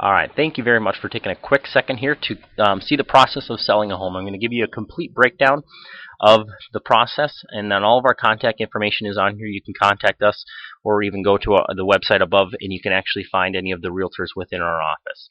Alright, thank you very much for taking a quick second here to see the process of selling a home. I'm going to give you a complete breakdown of the process, and then all of our contact information is on here. You can contact us or even go to the website above and you can actually find any of the realtors within our office.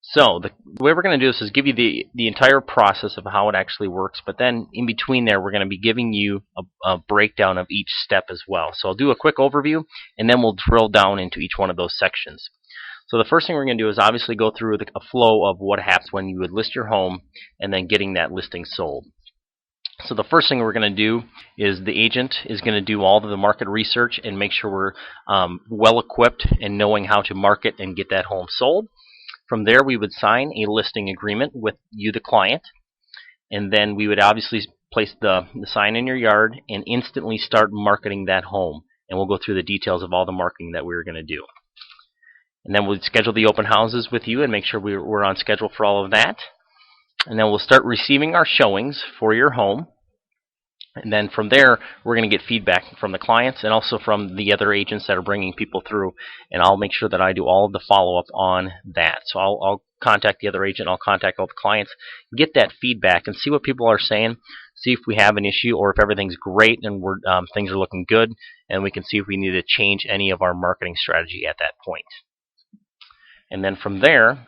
So the way we're going to do this is give you the entire process of how it actually works, but then in between there we're going to be giving you a breakdown of each step as well. So I'll do a quick overview and then we'll drill down into each one of those sections. So the first thing we're going to do is obviously go through a flow of what happens when you would list your home and then getting that listing sold. So the first thing we're going to do is the agent is going to do all of the market research and make sure we're well equipped and knowing how to market and get that home sold. From there we would sign a listing agreement with you, the client, and then we would obviously place the sign in your yard and instantly start marketing that home. And we'll go through the details of all the marketing that we're going to do. And then we'll schedule the open houses with you and make sure we're on schedule for all of that. And then we'll start receiving our showings for your home. And then from there, we're going to get feedback from the clients and also from the other agents that are bringing people through. And I'll make sure that I do all of the follow-up on that. So I'll contact the other agent, I'll contact all the clients, get that feedback and see what people are saying, see if we have an issue or if everything's great and things are looking good, and we can see if we need to change any of our marketing strategy at that point. And then from there,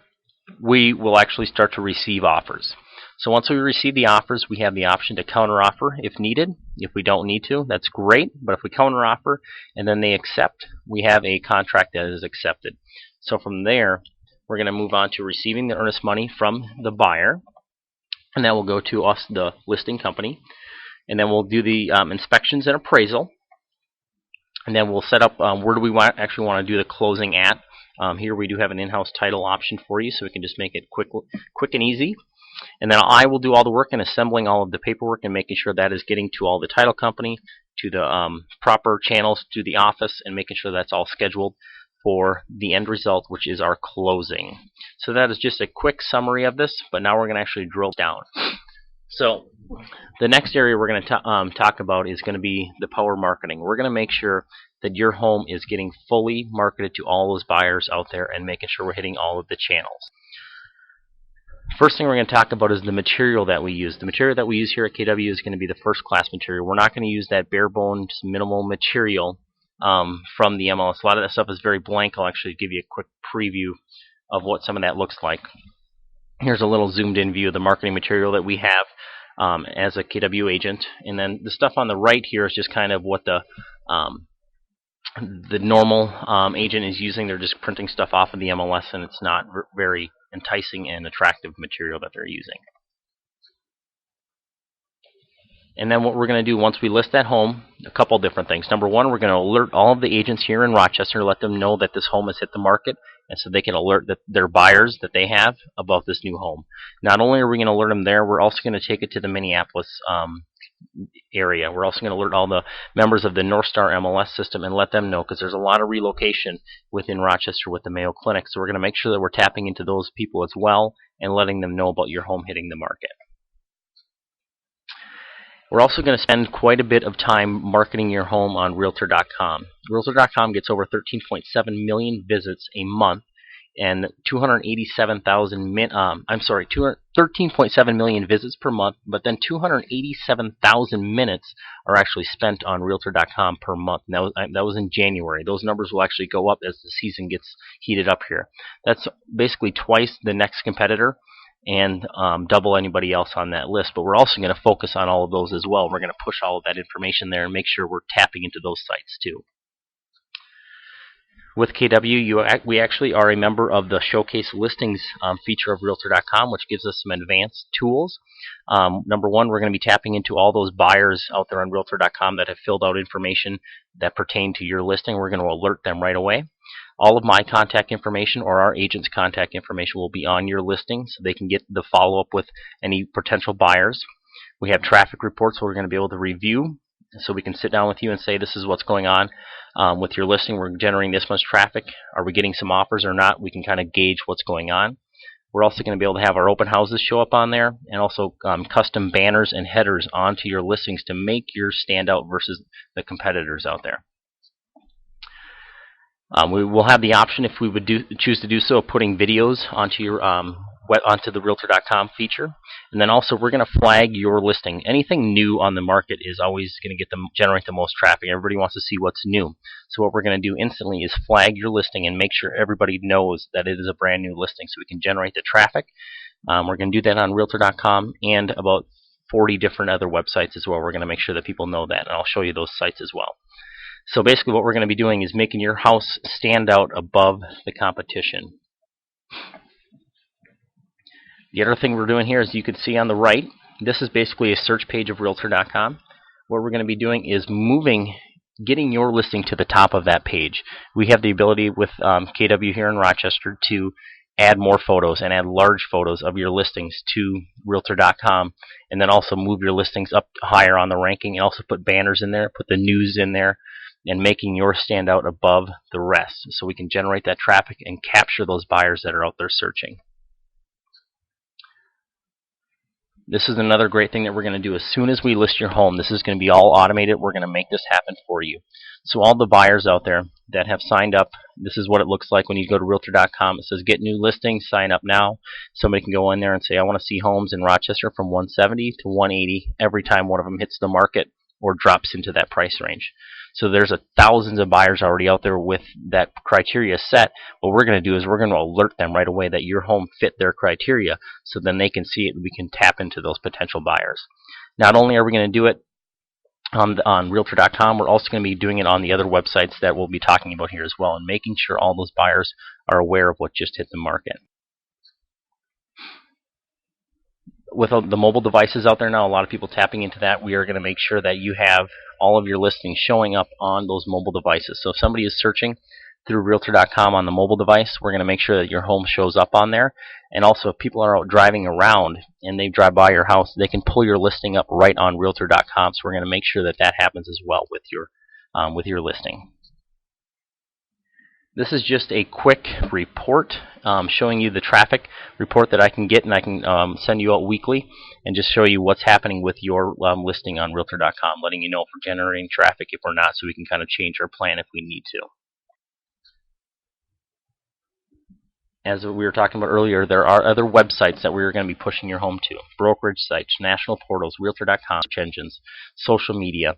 we will actually start to receive offers. So once we receive the offers, we have the option to counteroffer if needed. If we don't need to, that's great. But if we counteroffer and then they accept, we have a contract that is accepted. So from there, we're going to move on to receiving the earnest money from the buyer. And that will go to us, the listing company. And then we'll do the inspections and appraisal. And then we'll set up where do we actually want to do the closing at. Here we do have an in-house title option for you, so we can just make it quick and easy. And then I will do all the work in assembling all of the paperwork and making sure that is getting to all the title company, to the proper channels, to the office, and making sure that's all scheduled for the end result, which is our closing. So that is just a quick summary of this, but now we're going to actually drill down. So the next area we're going to talk about is going to be the power marketing. We're going to make sure that your home is getting fully marketed to all those buyers out there and making sure we're hitting all of the channels. First thing we're going to talk about is the material that we use. The material that we use here at KW is going to be the first class material. We're not going to use that bare bones minimal material from the MLS. A lot of that stuff is very blank. I'll actually give you a quick preview of what some of that looks like. Here's a little zoomed in view of the marketing material that we have as a KW agent. And then the stuff on the right here is just kind of what the normal agent is using. They're just printing stuff off of the MLS, and it's not very enticing and attractive material that they're using. And then what we're going to do once we list that home, a couple different things. Number one, we're going to alert all of the agents here in Rochester, let them know that this home has hit the market, and so they can alert their buyers that they have about this new home. Not only are we going to alert them there, we're also going to take it to the Minneapolis area. We're also going to alert all the members of the North Star MLS system and let them know, because there's a lot of relocation within Rochester with the Mayo Clinic. So we're going to make sure that we're tapping into those people as well and letting them know about your home hitting the market. We're also going to spend quite a bit of time marketing your home on Realtor.com. Realtor.com gets over 13.7 million visits a month and 13.7 million visits per month, but then 287,000 minutes are actually spent on Realtor.com per month. And that was in January. Those numbers will actually go up as the season gets heated up here. That's basically twice the next competitor and double anybody else on that list. But we're also going to focus on all of those as well. We're going to push all of that information there and make sure we're tapping into those sites too. With KW, we actually are a member of the Showcase Listings feature of Realtor.com, which gives us some advanced tools. Number one, we're going to be tapping into all those buyers out there on Realtor.com that have filled out information that pertain to your listing. We're going to alert them right away. All of my contact information or our agent's contact information will be on your listing, so they can get the follow-up with any potential buyers. We have traffic reports we're going to be able to review, so we can sit down with you and say, this is what's going on with your listing. We're generating this much traffic. Are we getting some offers or not? We can kind of gauge what's going on. We're also going to be able to have our open houses show up on there, and also custom banners and headers onto your listings to make yours stand out versus the competitors out there. We will have the option, if we would choose to do so, of putting videos onto your onto the Realtor.com feature, and then also we're going to flag your listing. Anything new on the market is always going to generate the most traffic. Everybody wants to see what's new, so what we're going to do instantly is flag your listing and make sure everybody knows that it is a brand new listing, so we can generate the traffic. We're going to do that on Realtor.com and about 40 different other websites as well. We're going to make sure that people know that, and I'll show you those sites as well. So basically what we're going to be doing is making your house stand out above the competition. The other thing we're doing here is, you can see on the right, this is basically a search page of Realtor.com. What we're going to be doing is getting your listing to the top of that page. We have the ability with KW here in Rochester to add more photos and add large photos of your listings to Realtor.com, and then also move your listings up higher on the ranking, and also put banners in there, put the news in there, and making yours stand out above the rest, so we can generate that traffic and capture those buyers that are out there searching. This is another great thing that we're going to do. As soon as we list your home, this is going to be all automated. We're going to make this happen for you. So all the buyers out there that have signed up, this is what it looks like when you go to Realtor.com. It says get new listings, sign up now. Somebody can go in there and say, I want to see homes in Rochester from 170 to 180 every time one of them hits the market or drops into that price range. So there's thousands of buyers already out there with that criteria set. What we're going to do is we're going to alert them right away that your home fit their criteria, so then they can see it and we can tap into those potential buyers. Not only are we going to do it on Realtor.com, we're also going to be doing it on the other websites that we'll be talking about here as well, and making sure all those buyers are aware of what just hit the market. With the mobile devices out there now, a lot of people tapping into that, we are going to make sure that you have all of your listings showing up on those mobile devices. So if somebody is searching through Realtor.com on the mobile device, we're going to make sure that your home shows up on there. And also, if people are out driving around and they drive by your house, they can pull your listing up right on Realtor.com. So we're going to make sure that that happens as well with your listing. This is just a quick report showing you the traffic report that I can get, and I can send you out weekly and just show you what's happening with your listing on Realtor.com, letting you know if we're generating traffic, if we're not, so we can kind of change our plan if we need to. As we were talking about earlier, there are other websites that we're going to be pushing your home to. Brokerage sites, national portals, Realtor.com, search engines, social media,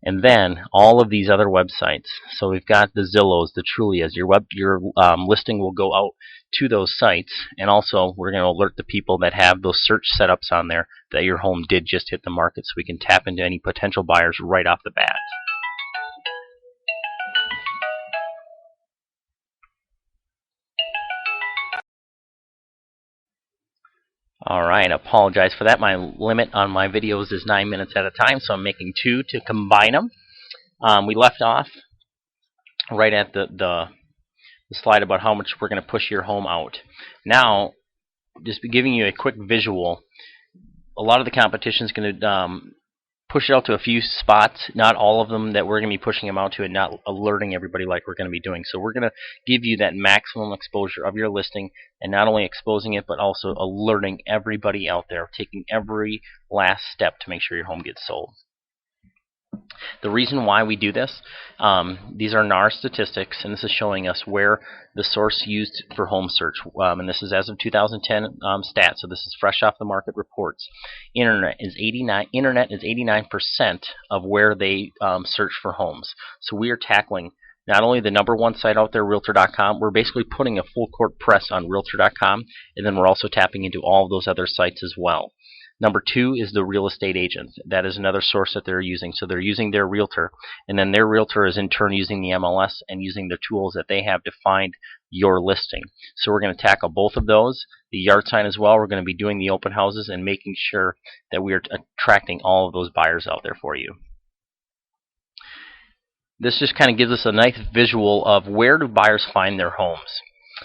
and then all of these other websites. So we've got the Zillows, the Trulias. Your listing will go out to those sites, and also we're going to alert the people that have those search setups on there that your home did just hit the market, so we can tap into any potential buyers right off the bat. Alright, I apologize for that. My limit on my videos is 9 minutes at a time, so I'm making 2 to combine them. We left off right at the slide about how much we're going to push your home out. Now, just giving you a quick visual, a lot of the competition is going to push it out to a few spots, not all of them that we're going to be pushing them out to, and not alerting everybody like we're going to be doing. So we're going to give you that maximum exposure of your listing, and not only exposing it, but also alerting everybody out there, taking every last step to make sure your home gets sold. The reason why we do this, these are NAR statistics, and this is showing us where the source used for home search, and this is as of 2010 stats, so this is fresh off the market reports. Internet is 89% of where they search for homes. So we are tackling not only the #1 site out there, Realtor.com, we're basically putting a full court press on Realtor.com, and then we're also tapping into all of those other sites as well. #2 is the real estate agent. That is another source that they're using. So they're using their realtor, and then their realtor is in turn using the MLS and using the tools that they have to find your listing. So we're going to tackle both of those. The yard sign as well. We're going to be doing the open houses and making sure that we are attracting all of those buyers out there for you. This just kind of gives us a nice visual of where do buyers find their homes.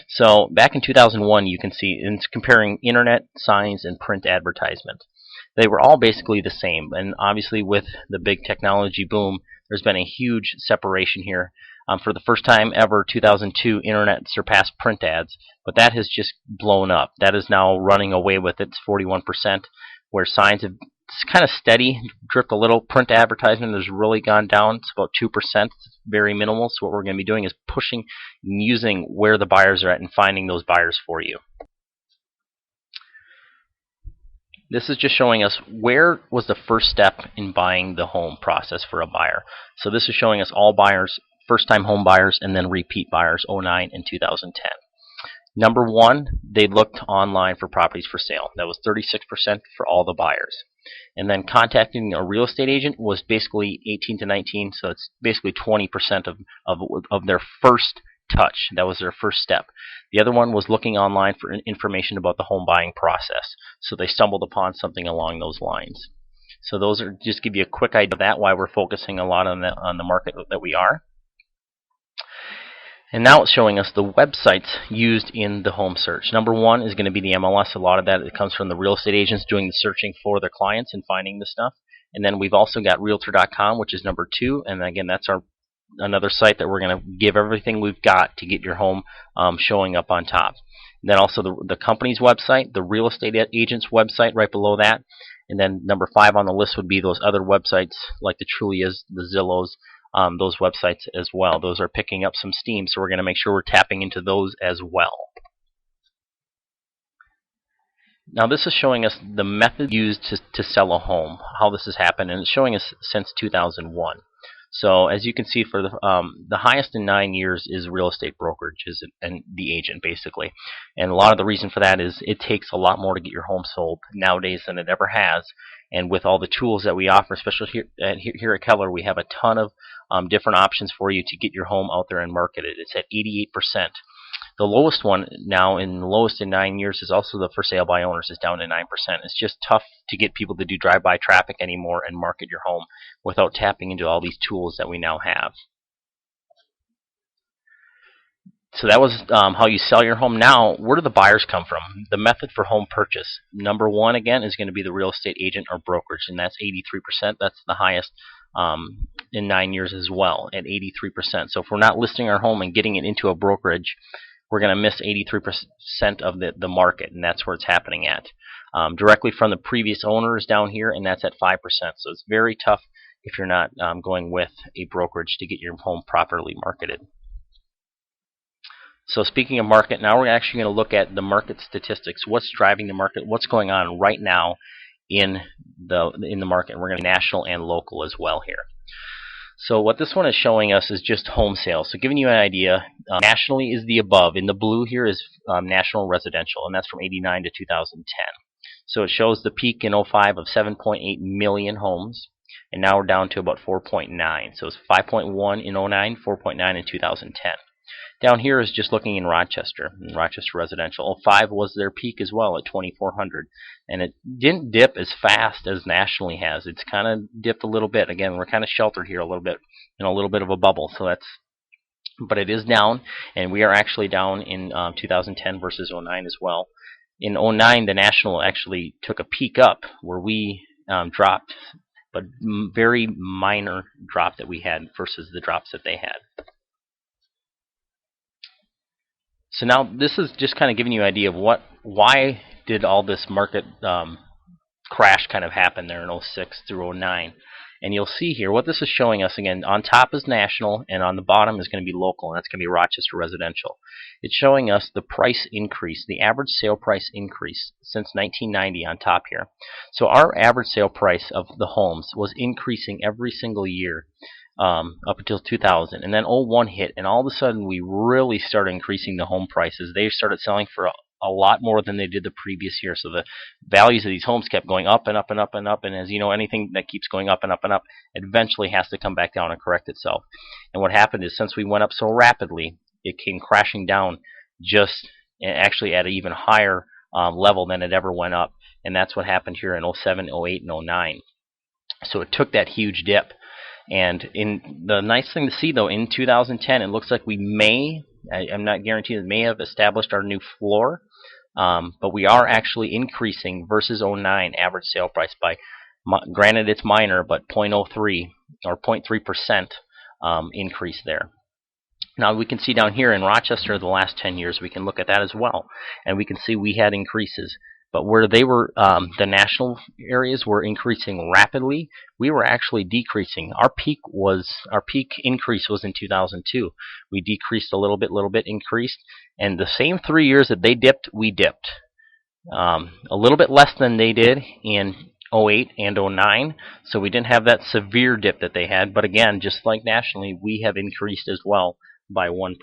So back in 2001, you can see, it's comparing internet, signs, and print advertisement. They were all basically the same, and obviously with the big technology boom, there's been a huge separation here. For the first time ever, 2002, internet surpassed print ads, but that has just blown up. That is now running away with its 41%, where signs have it's kind of steady, dripped a little. Print advertisement has really gone down. It's about 2%. It's very minimal. So what we're going to be doing is pushing and using where the buyers are at and finding those buyers for you. This is just showing us where was the first step in buying the home process for a buyer. So this is showing us all buyers, first-time home buyers, and then repeat buyers, 09 and 2010. Number one, they looked online for properties for sale. That was 36% for all the buyers. And then contacting a real estate agent was basically 18 to 19, so it's basically 20% of their first touch. That was their first step. The other one was looking online for information about the home buying process. So they stumbled upon something along those lines. So those are just give you a quick idea of that, why we're focusing a lot on the market that we are. And now it's showing us the websites used in the home search. Number one is going to be the MLS. A lot of that it comes from the real estate agents doing the searching for their clients and finding the stuff. And then we've also got Realtor.com, which is number two. And again, that's another site that we're going to give everything we've got to get your home showing up on top. And then also the company's website, the real estate agent's website right below that. And then number 5 on the list would be those other websites like the Trulias, the Zillows, those websites as well. Those are picking up some steam, so we're going to make sure we're tapping into those as well. Now this is showing us the method used to sell a home, how this has happened, and it's showing us since 2001. So as you can see, for the highest in 9 years is real estate brokerages and the agent, basically. And a lot of the reason for that is it takes a lot more to get your home sold nowadays than it ever has. And with all the tools that we offer, especially here at Keller, we have a ton of different options for you to get your home out there and marketed. It's at 88%. The lowest one now, in the lowest in 9 years, is also the for sale by owners, is down to 9%. It's just tough to get people to do drive-by traffic anymore and market your home without tapping into all these tools that we now have. So that was how you sell your home. Now, where do the buyers come from? The method for home purchase. Number one, again, is going to be the real estate agent or brokerage, and that's 83%. That's the highest in 9 years as well, at 83%. So if we're not listing our home and getting it into a brokerage, we're going to miss 83% of the market, and that's where it's happening at. Directly from the previous owner is down here, and that's at 5%. So it's very tough if you're not going with a brokerage to get your home properly marketed. So speaking of market, now we're actually going to look at the market statistics. What's driving the market? What's going on right now in the market? We're going to be national and local as well here. So what this one is showing us is just home sales. So giving you an idea, nationally is the above. In the blue here is national residential, and that's from 89 to 2010. So it shows the peak in 05 of 7.8 million homes, and now we're down to about 4.9. So it's 5.1 in 09, 4.9 in 2010. Down here is just looking in Rochester residential. 05 was their peak as well at 2,400, and it didn't dip as fast as nationally has. It's kind of dipped a little bit. Again, we're kind of sheltered here a little bit, in a little bit of a bubble. So but it is down, and we are actually down in 2010 versus 09 as well. In 09, the national actually took a peak up where we dropped, but very minor drop that we had versus the drops that they had. So now this is just kind of giving you an idea of why did all this market crash kind of happen there in 06 through 09. And you'll see here what this is showing us. Again, on top is national, and on the bottom is going to be local, and that's going to be Rochester residential. It's showing us the price increase, the average sale price increase since 1990 on top here. So our average sale price of the homes was increasing every single year up until 2000, and then 01 hit, and all of a sudden we really started increasing the home prices. They started selling for a lot more than they did the previous year. So the values of these homes kept going up and up and up and up, and as you know, anything that keeps going up and up and up eventually has to come back down and correct itself. And what happened is, since we went up so rapidly, it came crashing down just actually at an even higher level than it ever went up, and that's what happened here in 07, 08, and 09. So it took that huge dip. And the nice thing to see, though, in 2010, it looks like we I'm not guaranteed, may have established our new floor, but we are actually increasing versus 09 average sale price by, granted it's minor, but 0.03 or 0.3% increase there. Now we can see down here in Rochester the last 10 years, we can look at that as well, and we can see we had increases. But where they were, the national areas were increasing rapidly, we were actually decreasing. Our peak increase was in 2002. We decreased a little bit, increased, and the same 3 years that they dipped, we dipped. A little bit less than they did in '08 and '09, so we didn't have that severe dip that they had. But again, just like nationally, we have increased as well by 1%.